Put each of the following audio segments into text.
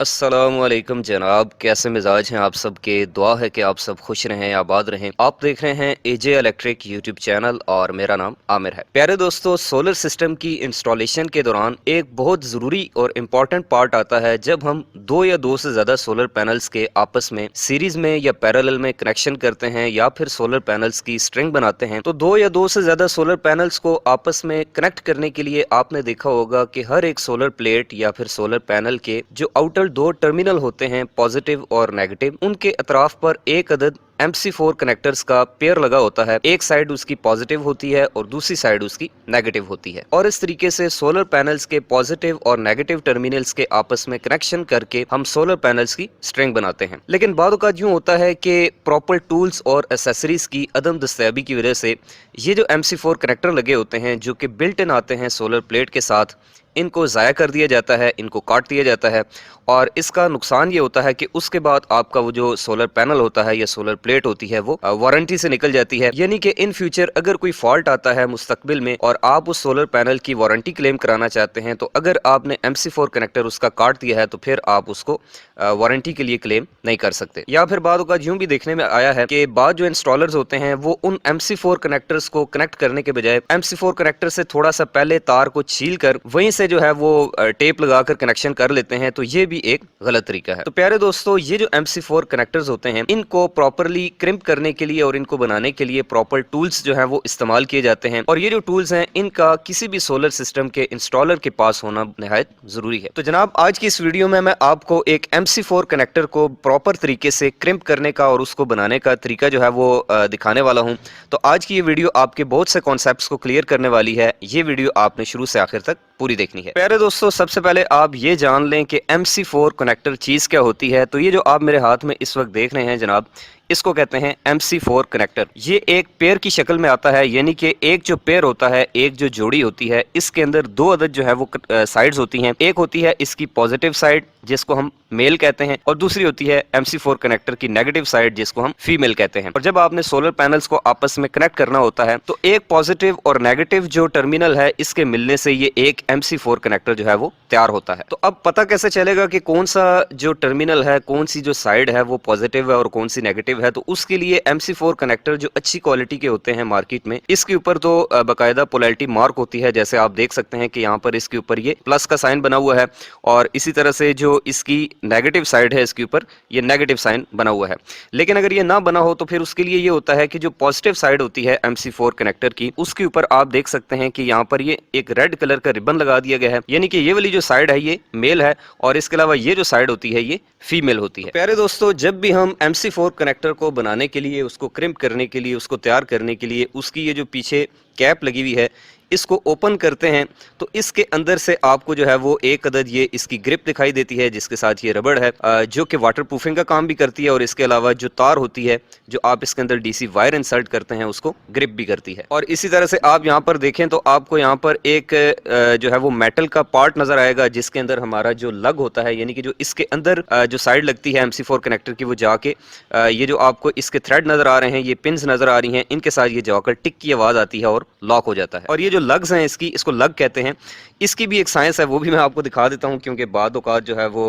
अस्सलामुअलैकुम जनाब, कैसे मिजाज हैं आप सबके। दुआ है कि आप सब खुश रहें, आबाद रहें। आप देख रहे हैं एजे इलेक्ट्रिक यूट्यूब चैनल और मेरा नाम आमिर है। प्यारे दोस्तों, सोलर सिस्टम की इंस्टॉलेशन के दौरान एक बहुत ज़रूरी और इम्पॉर्टेंट पार्ट आता है जब हम दो या दो से ज़्यादा सोलर पैनल्स के आपस में सीरीज में या पैरेलल में कनेक्शन करते हैं या फिर सोलर पैनल्स की स्ट्रिंग बनाते हैं। तो दो या दो से ज़्यादा सोलर पैनल्स को आपस में कनेक्ट करने के लिए आपने देखा होगा कि हर एक सोलर प्लेट या फिर सोलर पैनल के जो आउटर दो टर्मिनल होते हैं पॉजिटिव और नेगेटिव, उनके अतराफ पर एक अदद MC4 कनेक्टर्स का पेयर लगा होता है। एक साइड उसकी पॉजिटिव होती है और दूसरी साइड उसकी नेगेटिव होती है, और इस तरीके से सोलर पैनल्स के पॉजिटिव और नेगेटिव टर्मिनल्स के आपस में कनेक्शन करके हम सोलर पैनल्स की स्ट्रिंग बनाते हैं। लेकिन बाद औक़ात यूं होता है कि प्रॉपर टूल्स और एसेसरीज की अदम दस्तयाबी की वजह से ये जो MC4 कनेक्टर लगे होते हैं जो कि बिल्ट इन आते हैं सोलर प्लेट के साथ, इनको ज़ाया कर दिया जाता है, इनको काट दिया जाता है। और इसका नुकसान ये होता है कि उसके बाद आपका वो जो सोलर पैनल होता है या सोलर प्लेट होती है वो वारंटी से निकल जाती है। यानी कि इन फ्यूचर अगर कोई फॉल्ट आता है मुस्तकबिल में और आप उस सोलर पैनल की वारंटी क्लेम कराना चाहते हैं, तो अगर आपने MC4 कनेक्टर उसका काट दिया है तो फिर आप उसको वारंटी के लिए क्लेम नहीं कर सकते। या फिर बाद का यूं भी देखने में आया है कि बाद जो इंस्टॉलर्स होते हैं वो उन MC4 कनेक्टर्स को कनेक्ट करने के बजाय MC4 कनेक्टर से थोड़ा सा पहले तार को छील कर वहीं से जो है वो टेप लगाकर कनेक्शन कर लेते हैं, तो ये भी एक गलत तरीका है। तो प्यारे दोस्तों, ये जो MC4 कनेक्टर्स होते हैं इनको प्रॉपरली क्रिम्प करने के लिए और इनको बनाने के लिए प्रॉपर टूल्स जो है वो इस्तेमाल किए जाते हैं, और ये जो टूल्स हैं इनका किसी भी सोलर सिस्टम के इंस्टॉलर के पास होना निहायत जरूरी है। तो जनाब, आज की इस वीडियो में मैं आपको एक MC4 कनेक्टर को प्रॉपर तरीके से क्रिम्प करने का और उसको बनाने का तरीका जो है वो दिखाने वाला हूँ। तो आज की ये वीडियो आपके बहुत से कॉन्सेप्ट्स को क्लियर करने वाली है। ये वीडियो आपने शुरू से आखिर तक पूरी देखनी है। प्यारे दोस्तों, सबसे पहले आप ये जान लें कि MC4 कनेक्टर चीज़ क्या होती है। तो ये जो आप मेरे हाथ में इस वक्त देख रहे हैं जनाब, इसको कहते हैं MC4 कनेक्टर। ये एक पेयर की शक्ल में आता है, यानी कि एक जो पेयर होता है, एक जो जोड़ी होती है, इसके अंदर दो अदद जो है वो साइड्स होती हैं। एक होती है इसकी पॉजिटिव साइड जिसको हम मेल कहते हैं, और दूसरी होती है MC4 कनेक्टर की नेगेटिव साइड जिसको हम फीमेल कहते हैं। और जब आपने सोलर पैनल्स को आपस में कनेक्ट करना होता है तो एक पॉजिटिव और नेगेटिव जो टर्मिनल है इसके मिलने से ये एक MC4 कनेक्टर जो है वो तैयार होता है। तो अब पता कैसे चलेगा कि कौन सा जो टर्मिनल है, कौन सी जो साइड है वो पॉजिटिव है और कौन सी नेगेटिव है? तो उसके लिए MC4 कनेक्टर जो अच्छी क्वालिटी के होते हैं मार्केट में, इसके ऊपर तो बाकायदा पोलैरिटी मार्क होती है। जैसे आप देख सकते हैं कि यहाँ पर इसके ऊपर ये प्लस का साइन बना हुआ है, और इसी तरह से जो इसकी नेगेटिव साइड है इसके ऊपर ये नेगेटिव साइन बना हुआ है। लेकिन अगर ये ना बना हो तो फिर उसके लिए ये होता है कि जो पॉजिटिव साइड होती है MC4 कनेक्टर की, उसके ऊपर आप देख सकते हैं कि यहाँ पर ये एक रेड कलर का रिबन लगा दिया गया है, यानी कि ये वाली जो साइड है ये मेल है और इसके अलावा ये जो साइड होती है ये फीमेल होती है। तो प्यारे दोस्तों, जब भी हम MC4 कनेक्टर को बनाने के लिए, उसको क्रिम्प करने के लिए, उसको तैयार करने के लिए, उसकी ये जो पीछे कैप लगी हुई है इसको ओपन करते हैं तो इसके अंदर से आपको जो है वो एक अदद ये इसकी ग्रिप दिखाई देती है जिसके साथ ये रबड़ है जो कि वाटर प्रूफिंग का काम भी करती है, और इसके अलावा जो तार होती है जो आप इसके अंदर DC वायर इंसर्ट करते हैं उसको ग्रिप भी करती है। और इसी तरह से आप यहाँ पर देखें तो आपको यहाँ पर एक जो है वो मेटल का पार्ट नजर आएगा जिसके अंदर हमारा जो लग होता है, यानी कि जो इसके अंदर जो साइड लगती है MC4 कनेक्टर की, वो जाके ये जो आपको इसके थ्रेड नजर आ रहे हैं, ये पिन्स नजर आ रही हैं, इनके साथ ये जाकर टिक की आवाज आती है और लॉक हो जाता है। और ये जो लग्स हैं इसको लग कहते हैं। इसकी भी एक साइंस है, वो भी मैं आपको दिखा देता हूं, क्योंकि बाद औकात जो है वो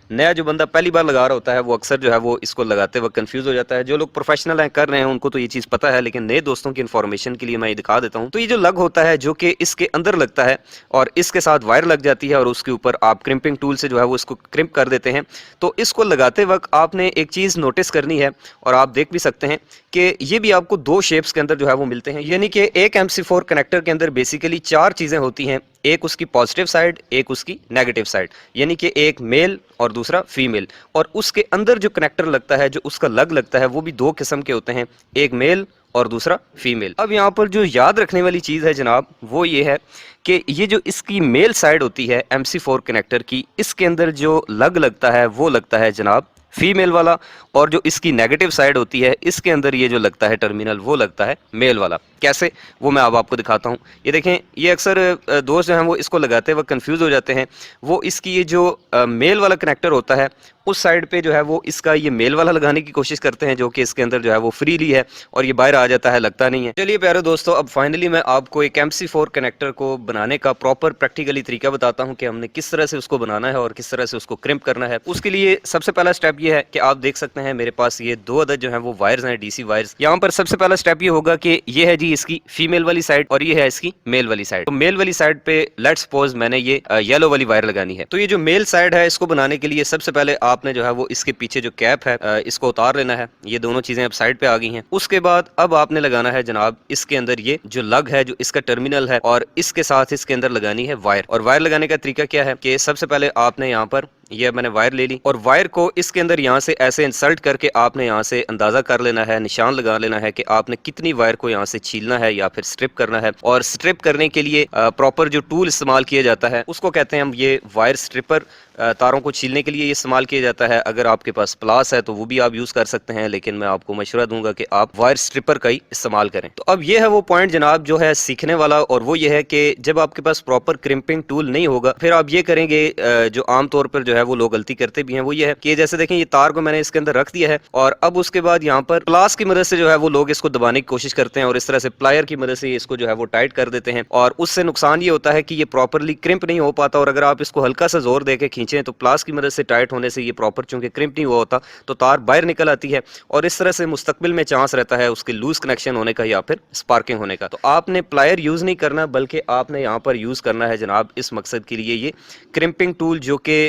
नया जो बंदा पहली बार लगा रहा होता है वो अक्सर जो है वो इसको लगाते वक्त कंफ्यूज हो जाता है। जो लोग प्रोफेशनल हैं, कर रहे हैं, उनको तो ये चीज़ पता है, लेकिन नए दोस्तों की इन्फॉर्मेशन के लिए मैं ये दिखा देता हूँ। तो ये जो लग होता है जो कि इसके अंदर लगता है और इसके साथ वायर लग जाती है और उसके ऊपर आप क्रिम्पिंग टूल से जो है वो इसको क्रिम्प कर देते हैं। तो इसको लगाते वक्त आपने एक चीज़ नोटिस करनी है, और आप देख भी सकते हैं कि ये भी आपको दो शेप्स के अंदर जो है वो मिलते हैं, यानी कि एक MC4 कनेक्टर के अंदर बेसिकली चार चीज़ें होती हैं। एक उसकी पॉजिटिव साइड, एक उसकी नेगेटिव साइड, यानी कि एक मेल और दूसरा फीमेल, और उसके अंदर जो कनेक्टर लगता है, जो उसका लग लगता है, वो भी दो किस्म के होते हैं, एक मेल और दूसरा फीमेल। अब यहाँ पर जो याद रखने वाली चीज़ है जनाब वो ये है कि ये जो इसकी मेल साइड होती है MC4 कनेक्टर की, इसके अंदर जो लग लगता है वो लगता है जनाब फीमेल वाला, और जो इसकी नेगेटिव साइड होती है इसके अंदर ये जो लगता है टर्मिनल वो लगता है मेल वाला। कैसे, वो मैं अब आपको दिखाता हूँ। ये देखें, ये अक्सर दोस्त जो हैं वो इसको लगाते वक्त कंफ्यूज हो जाते हैं। वो इसकी ये जो मेल वाला कनेक्टर होता है उस साइड पे जो है वो इसका ये मेल वाला लगाने की कोशिश करते हैं, जो कि इसके अंदर जो है वो फ्रीली है और ये बाहर आ जाता है, लगता नहीं है। चलिए प्यारे दोस्तों, अब फाइनली मैं आपको एक MC4 कनेक्टर को बनाने का प्रॉपर प्रैक्टिकली तरीका बताता हूं कि हमने किस तरह से उसको बनाना है और किस तरह से उसको क्रिम्प करना है। उसके लिए सबसे पहला स्टेप ये है कि आप देख सकते हैं मेरे पास ये दो अदद जो है वो वायर्स हैं, DC वायर्स। यहाँ पर सबसे पहला स्टेप ये होगा कि ये है जी इसकी फीमेल वाली साइड और ये है इसकी मेल वाली साइड। तो मेल वाली साइड पे लेट्स सपोज मैंने ये येलो वाली वायर लगानी है। तो ये जो मेल साइड है इसको बनाने के लिए सबसे पहले आपने जो है वो इसके पीछे जो कैप है इसको उतार लेना है। ये दोनों चीजें अब साइड पे आ गई हैं। उसके बाद अब आपने लगाना है जनाब इसके अंदर ये जो लग है, जो इसका टर्मिनल है, और इसके साथ इसके अंदर लगानी है वायर। और वायर लगाने का तरीका क्या है कि सबसे पहले आपने यहाँ पर ये मैंने वायर ले ली और वायर को इसके अंदर यहाँ से ऐसे इंसर्ट करके आपने यहाँ से अंदाजा कर लेना है, निशान लगा लेना है कि आपने कितनी वायर को यहाँ से छीलना है या फिर स्ट्रिप करना है। और स्ट्रिप करने के लिए प्रॉपर जो टूल इस्तेमाल किया जाता है उसको कहते हैं हम ये वायर स्ट्रिपर। तारों को छीलने के लिए ये इस्तेमाल किया जाता है। अगर आपके पास प्लास है तो वो भी आप यूज कर सकते हैं, लेकिन मैं आपको मशवरा दूंगा कि आप वायर स्ट्रिपर का ही इस्तेमाल करें। तो अब ये है वो पॉइंट जनाब जो है सीखने वाला, और वो ये है कि जब आपके पास प्रॉपर क्रिम्पिंग टूल नहीं होगा फिर आप ये करेंगे जो आमतौर पर जो है वो लोग गलती करते भी हैं, वो ये है कि जैसे देखें ये तार को मैंने इसके अंदर रख दिया है और अब उसके बाद यहाँ पर प्लास की मदद से जो है वो लोग इसको दबाने की कोशिश करते हैं और इस तरह से प्लायर की मदद से इसको जो है वो टाइट कर देते हैं। और उससे नुकसान ये होता है कि ये प्रॉपरली क्रिम्प नहीं हो पाता, और अगर आप इसको हल्का सा जोर देके खींचें तो प्लास की से टाइट होने से ये प्रॉपर चूंकि क्रिम्प नहीं हुआ होता तो तार बाहर निकल आती है, और इस तरह से मुस्तकबिल में चांस रहता है उसके लूज कनेक्शन होने का या फिर स्पार्किंग होने का। तो आपने प्लायर यूज नहीं करना, बल्कि आपने यहाँ पर यूज करना है जनाब इस मकसद के लिए ये क्रिम्पिंग टूल, जो कि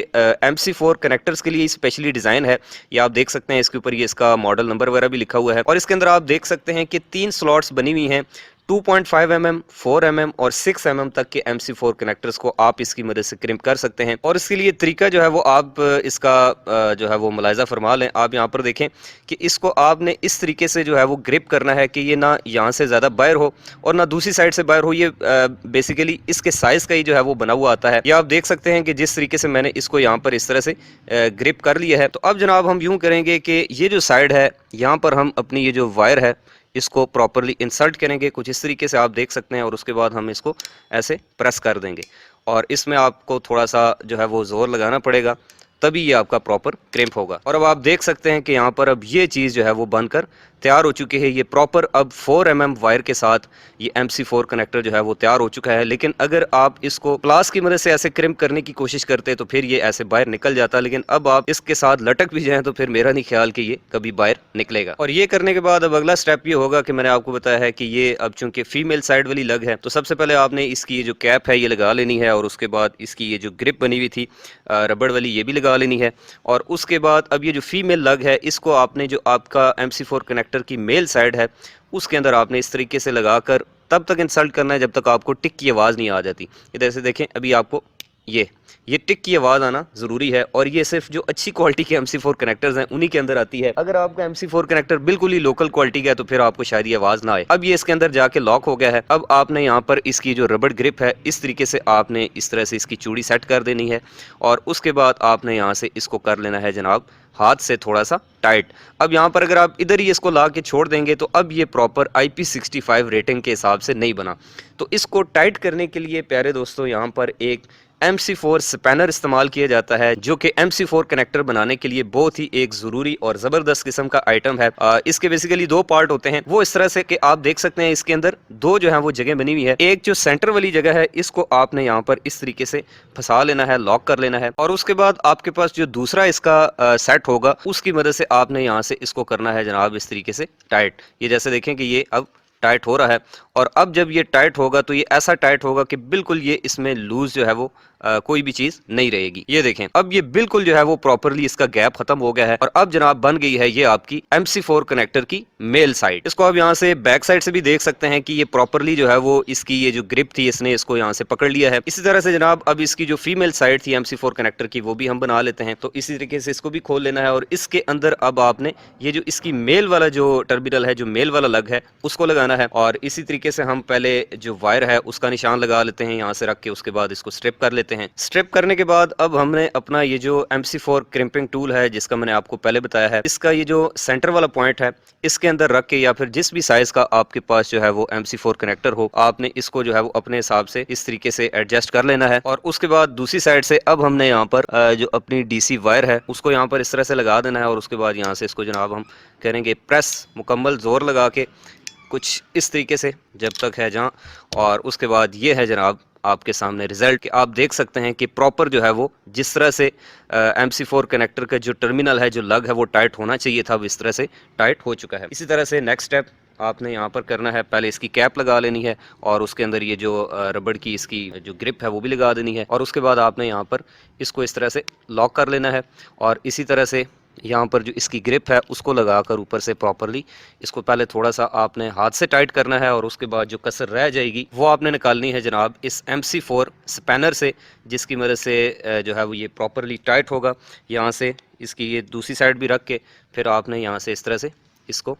MC4 कनेक्टर्स के लिए स्पेशली डिजाइन है। ये आप देख सकते हैं, इसके ऊपर ये इसका मॉडल नंबर वगैरह भी लिखा हुआ है, और इसके अंदर आप देख सकते हैं कि 3 स्लॉट्स बनी हुई हैं। 2.5 mm, 4 mm और 6 mm तक के MC4 कनेक्टर्स को आप इसकी मदद से क्रिम्प कर सकते हैं। और इसके लिए तरीका जो है वो आप इसका जो है वो मुलाहिजा फरमा लें। आप यहाँ पर देखें कि इसको आपने इस तरीके से जो है वो ग्रिप करना है कि ये ना यहाँ से ज़्यादा बाहर हो और ना दूसरी साइड से बाहर हो। ये बेसिकली इसके साइज़ का ही जो है वो बना हुआ आता है। ये आप देख सकते हैं कि जिस तरीके से मैंने इसको यहाँ पर इस तरह से ग्रिप कर लिया है। तो अब जनाब हम यूँ करेंगे कि ये जो साइड है यहाँ पर हम अपनी ये जो वायर है इसको प्रॉपरली इंसर्ट करेंगे कुछ इस तरीके से आप देख सकते हैं, और उसके बाद हम इसको ऐसे प्रेस कर देंगे। और इसमें आपको थोड़ा सा जो है वो जोर लगाना पड़ेगा, तभी ये आपका प्रॉपर क्रिम्प होगा। और अब आप देख सकते हैं कि यहाँ पर अब ये चीज़ जो है वो बनकर तैयार हो चुकी है। ये प्रॉपर अब 4 mm वायर के साथ ये MC4 कनेक्टर जो है वो तैयार हो चुका है। लेकिन अगर आप इसको प्लास की मदद से ऐसे क्रिम्प करने की कोशिश करते तो फिर ये ऐसे बाहर निकल जाता, लेकिन अब आप इसके साथ लटक भी जाएं तो फिर मेरा नहीं ख्याल कि ये कभी बाहर निकलेगा। और ये करने के बाद अब अगला स्टेप ये होगा कि मैंने आपको बताया है कि ये अब चूंकि फीमेल साइड वाली लग है, तो सबसे पहले आपने इसकी ये जो कैप है ये लगा लेनी है, और उसके बाद इसकी ये जो ग्रिप बनी हुई थी रबड़ वाली ये भी लगा लेनी है। और उसके बाद अब ये जो फीमेल लग है इसको आपने जो आपका MC4 कनेक्टर की मेल साइड है उसके अंदर आपने इस तरीके से लगाकर तब तक इंसर्ट करना है जब तक आपको टिक की आवाज़ नहीं आ जाती। इधर से देखें, अभी आपको ये टिक की आवाज़ आना ज़रूरी है, और ये सिर्फ जो अच्छी क्वालिटी के MC4 कनेक्टर्स हैं उन्हीं के अंदर आती है। अगर आपका MC4 कनेक्टर बिल्कुल ही लोकल क्वालिटी का है तो फिर आपको शायद ये आवाज़ ना आए। अब ये इसके अंदर जाके लॉक हो गया है। अब आपने यहाँ पर इसकी जो रबड़ ग्रिप है इस तरीके से आपने इस तरह से इसकी चूड़ी सेट कर देनी है, और उसके बाद आपने यहाँ से इसको कर लेना है जनाब हाथ से थोड़ा सा टाइट। अब यहाँ पर अगर आप इधर ही इसको ला के छोड़ देंगे तो अब ये प्रॉपर IP65 रेटिंग के हिसाब से नहीं बना। तो इसको टाइट करने के लिए प्यारे दोस्तों यहाँ पर एक MC4 स्पैनर इस्तेमाल किया जाता है, जो कि MC4 कनेक्टर बनाने के लिए बहुत ही एक ज़रूरी और ज़बरदस्त किस्म का आइटम है। इसके बेसिकली 2 पार्ट होते हैं, वो इस तरह से कि आप देख सकते हैं इसके अंदर 2 जो है वो जगह बनी हुई है। एक जो सेंटर वाली जगह है इसको आपने यहाँ पर इस तरीके से फंसा लेना है, लॉक कर लेना है, और उसके बाद आपके पास जो दूसरा इसका सेट होगा उसकी मदद से आपने यहाँ से इसको करना है जनाब इस तरीके से टाइट। ये जैसे देखें कि ये अब टाइट हो रहा है, और अब जब ये टाइट होगा तो ये ऐसा टाइट होगा कि बिल्कुल ये इसमें लूज जो है वो कोई भी चीज नहीं रहेगी। ये देखें, अब ये बिल्कुल जो है वो प्रॉपरली इसका गैप खत्म हो गया है, और अब जनाब बन गई है ये आपकी MC4 कनेक्टर की मेल साइड। इसको आप यहाँ से बैक साइड से भी देख सकते हैं कि ये प्रॉपरली जो है वो इसकी ये जो ग्रिप थी इसने इसको यहाँ से पकड़ लिया है। इसी तरह से जनाब अब इसकी जो फीमेल साइड थी MC4 कनेक्टर की वो भी हम बना लेते हैं। तो इसी तरीके से इसको भी खोल लेना है, और इसके अंदर अब आपने ये जो इसकी मेल वाला जो टर्मिनल है, जो मेल वाला लग है, उसको लगाना है। और इसी तरीके से हम पहले जो वायर है उसका निशान लगा लेते हैं यहाँ से रख के, उसके बाद इसको स्ट्रिप कर लेते हैं। हैं। स्ट्रिप करने के बाद अब हमने अपना ये जो MC4 क्रिम्पिंग टूल है, जिसका मैंने आपको पहले बताया है, इसका ये जो सेंटर वाला पॉइंट है इसके अंदर रख के, या फिर जिस भी साइज का आपके पास जो है वो MC4 कनेक्टर हो, आपने इसको जो है वो अपने हिसाब से इस तरीके से एडजस्ट कर लेना है। और उसके बाद दूसरी साइड से अब हमने यहाँ पर जो अपनी DC वायर है उसको यहाँ पर इस तरह से लगा देना है, और उसके बाद यहाँ से इसको जनाब हम करेंगे प्रेस, मुकम्मल जोर लगा के कुछ इस तरीके से जब तक है जहाँ। और उसके बाद ये है जनाब आपके सामने रिजल्ट कि आप देख सकते हैं कि प्रॉपर जो है वो जिस तरह से MC4 कनेक्टर का जो टर्मिनल है, जो लग है, वो टाइट होना चाहिए था, वो इस तरह से टाइट हो चुका है। इसी तरह से नेक्स्ट स्टेप आपने यहाँ पर करना है, पहले इसकी कैप लगा लेनी है और उसके अंदर ये जो रबड़ की इसकी जो ग्रिप है वो भी लगा देनी है, और उसके बाद आपने यहाँ पर इसको इस तरह से लॉक कर लेना है। और इसी तरह से यहाँ पर जो इसकी ग्रिप है उसको लगाकर ऊपर से प्रॉपरली इसको पहले थोड़ा सा आपने हाथ से टाइट करना है, और उसके बाद जो कसर रह जाएगी वो आपने निकालनी है जनाब इस MC4 स्पैनर से, जिसकी मदद से जो है वो ये प्रॉपरली टाइट होगा। यहाँ से इसकी ये दूसरी साइड भी रख के फिर आपने यहाँ से इस तरह से इसको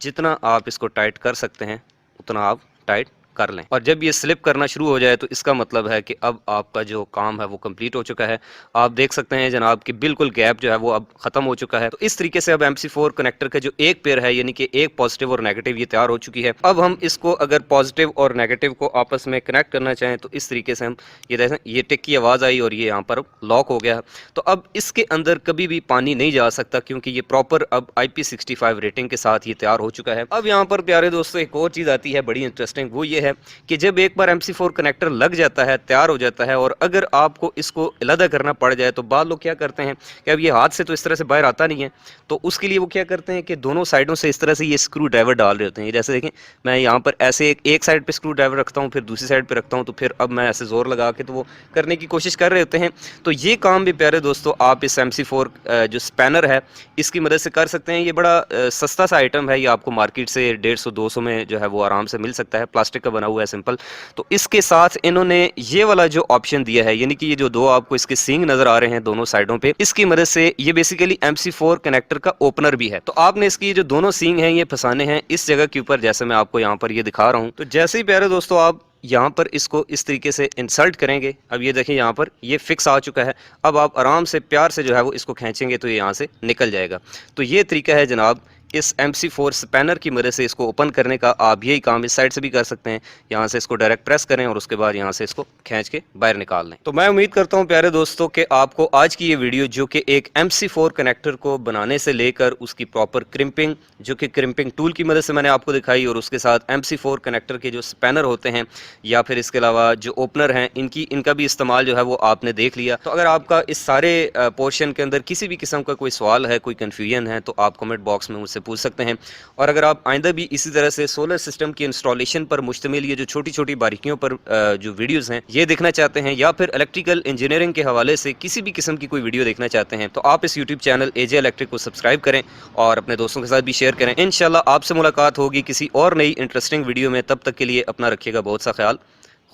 जितना आप इसको टाइट कर सकते हैं उतना आप टाइट कर लें। और जब ये स्लिप करना शुरू हो जाए तो इसका मतलब है कि अब आपका जो काम है वो कंप्लीट हो चुका है। आप देख सकते हैं जनाब कि बिल्कुल गैप जो है वो अब ख़त्म हो चुका है। तो इस तरीके से अब MC4 कनेक्टर का जो एक पेयर है, यानी कि एक पॉजिटिव और नेगेटिव, ये तैयार हो चुकी है। अब हम इसको अगर पॉजिटिव और नेगेटिव को आपस में कनेक्ट करना चाहें तो इस तरीके से हम ये देखें, ये टिक की आवाज़ आई और ये यहाँ पर लॉक हो गया। तो अब इसके अंदर कभी भी पानी नहीं जा सकता, क्योंकि ये प्रॉपर अब IP65 रेटिंग के साथ ये तैयार हो चुका है। अब यहाँ पर प्यारे दोस्तों एक और चीज़ आती है बड़ी इंटरेस्टिंग, वो ये है कि जब एक बार MC4 कनेक्टर लग जाता है, तैयार हो जाता है, और अगर आपको इसको अलग करना पड़ जाए तो बाद लोग क्या करते हैं कि अब ये हाथ से तो इस तरह से बाहर आता नहीं है, तो उसके लिए वो क्या करते हैं कि दोनों साइडों से इस तरह से ये स्क्रू ड्राइवर डाल रहे होते हैं। जैसे देखें, मैं यहाँ पर ऐसे एक साइड पे स्क्रू ड्राइवर रखता हूँ, फिर दूसरी साइड पे रखता हूँ, तो फिर अब मैं ऐसे जोर लगा के तो वो करने की कोशिश कर रहे होते हैं। तो ये काम भी प्यारे दोस्तों आप इस MC4 जो स्पैनर है इसकी मदद से कर सकते हैं। ये बड़ा सस्ता सा आइटम है, ये आपको मार्केट से 150-200 में जो है वो आराम से मिल सकता है, प्लास्टिक का बना हुआ है सिंपल। तो इसके साथ इन्होंने ये वाला जो ऑप्शन दिया है, यानी कि ये जो दो आपको इसके सींग नजर आ रहे हैं दोनों साइडों पे, इसकी मदद से ये बेसिकली MC4 कनेक्टर का ओपनर भी है। तो आपने इसकी जो दोनों सींग हैं ये फंसाने हैं इस जगह के ऊपर, जैसे मैं आपको यहाँ पर ये दिखा रहा हूँ। तो जैसे ही प्यारे दोस्तों आप यहाँ पर इसको इस तरीके से इंसर्ट करेंगे, अब ये देखिए यहाँ पर ये फिक्स आ चुका है। अब आप आराम से प्यार से जो है वो इसको खींचेंगे तो ये यहाँ से निकल जाएगा। तो ये तरीका है जनाब इस MC4 स्पैनर की मदद से इसको ओपन करने का। आप यही काम इस साइड से भी कर सकते हैं, यहाँ से इसको डायरेक्ट प्रेस करें और उसके बाद यहाँ से इसको खींच के बाहर निकाल लें। तो मैं उम्मीद करता हूँ प्यारे दोस्तों कि आपको आज की ये वीडियो, जो कि एक MC4 कनेक्टर को बनाने से लेकर उसकी प्रॉपर क्रिम्पिंग, जो कि क्रिम्पिंग टूल की मदद से मैंने आपको दिखाई, और उसके साथ MC4 कनेक्टर के जो स्पैनर होते हैं या फिर इसके अलावा जो ओपनर हैं इनका भी इस्तेमाल जो है वो आपने देख लिया। तो अगर आपका इस सारे पोर्शन के अंदर किसी भी किस्म का कोई सवाल है, कोई कन्फ्यूजन है, तो आप कमेंट बॉक्स में मुझसे पूछ सकते हैं। और अगर आप आइंदा भी इसी तरह से सोलर सिस्टम की इंस्टॉलेशन पर मुश्तमिल ये जो छोटी छोटी बारीकियों पर जो वीडियोस हैं ये देखना चाहते हैं, या फिर इलेक्ट्रिकल इंजीनियरिंग के हवाले से किसी भी किस्म की कोई वीडियो देखना चाहते हैं, तो आप इस यूट्यूब चैनल AJ इलेक्ट्रिक को सब्सक्राइब करें और अपने दोस्तों के साथ भी शेयर करें। इंशाल्लाह आपसे मुलाकात होगी किसी और नई इंटरेस्टिंग वीडियो में। तब तक के लिए अपना रखिएगा बहुत सा ख्याल।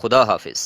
खुदा हाफिज।